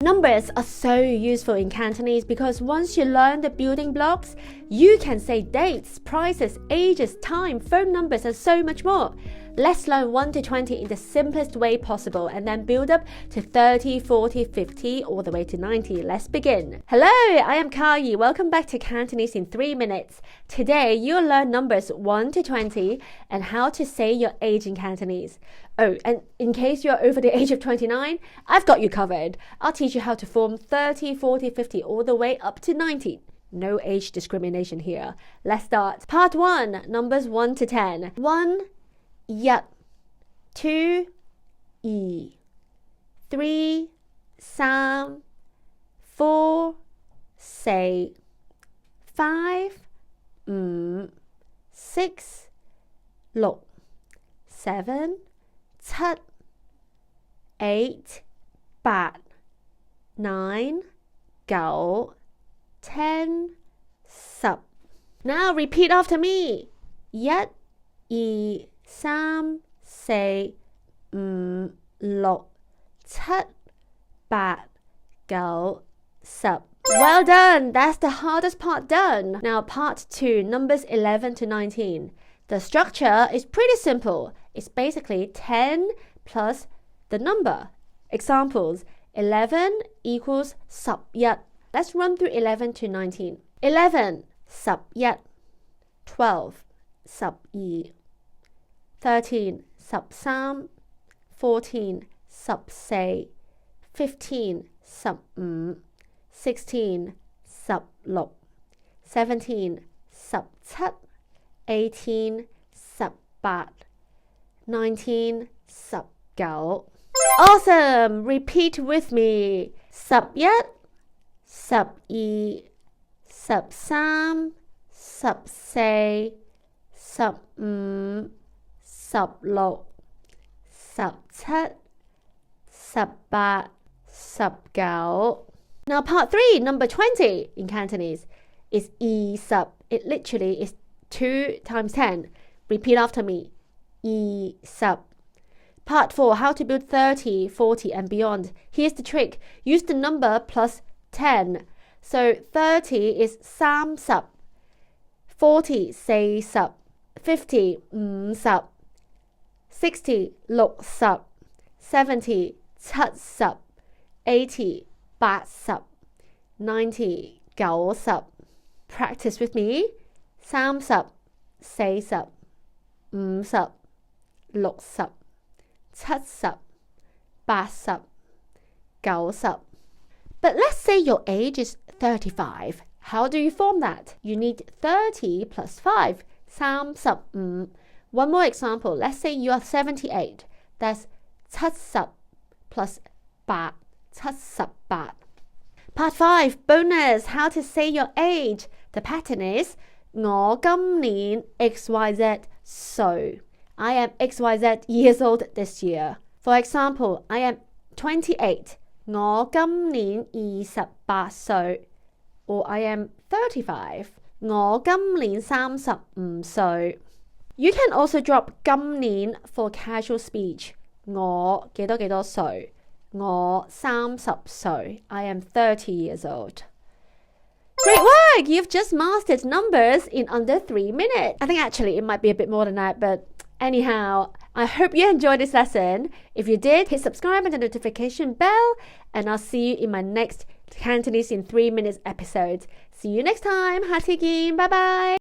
Numbers are so useful in Cantonese because once you learn the building blocks, you can say dates, prices, ages, time, phone numbers, and so much more. Let's learn 1 to 20 in the simplest way possible and then build up to 30, 40, 50, all the way to 90. Let's begin. Hello, I am Kayi. Welcome back to Cantonese in 3 minutes. Today, you'll learn numbers 1 to 20 and how to say your age in Cantonese. Oh, and in case you're over the age of 29, I've got you covered. I'll teach you how to form 30, 40, 50, all the way up to 90. No age discrimination here. Let's start. Part 1, numbers 1 to 10. 1, 一 2 2 3 3 4 4 5 5 6 6 7 7 8 8 9 9 10 10. Now repeat after me. 1 2 3 4 5 6 7 8 9 10. Well done! That's the hardest part done. Now part 2, numbers 11 to 19. The structure is pretty simple. It's basically 10 plus the number. Examples, 11 equals 11. Let's run through 11 to 19. 11 11 12 12 13 13 14 14 15 15 16 16 17 17 18 18 19 19. Awesome! Repeat with me. 11 12 13 14 15 16 17 18 19. Now part 3, number 20 in Cantonese is 20. It literally is 2 times 10. Repeat after me. 20. Part 4, how to build 30, 40 and beyond. Here's the trick. Use the number plus 10. So 30 is 30, 40 40, 50 50, 60 60, 70 70, 80 80, 90 90. Practice with me. 30 40 50 60 70 80 90. But let's say your age is 35. How do you form that? You need 30 plus 5. 35. One more example. Let's say you are 78. That's 70 plus 8. 78. Part 5, bonus. How to say your age. The pattern is 我今年 XYZ so. I am XYZ years old this year. For example, I am 28. 我今年28歲. Or I am 35. 我今年35歲. You can also drop 今年 for casual speech. 我幾多幾多歲. 我30歲. I am 30 years old. Great work! You've just mastered numbers in under 3 minutes. I think actually it might be a bit more than that, but anyhow, I hope you enjoyed this lesson. If you did, hit subscribe and the notification bell, and I'll see you in my next Cantonese in 3 minutes episode. See you next time. Hatigin. Bye bye.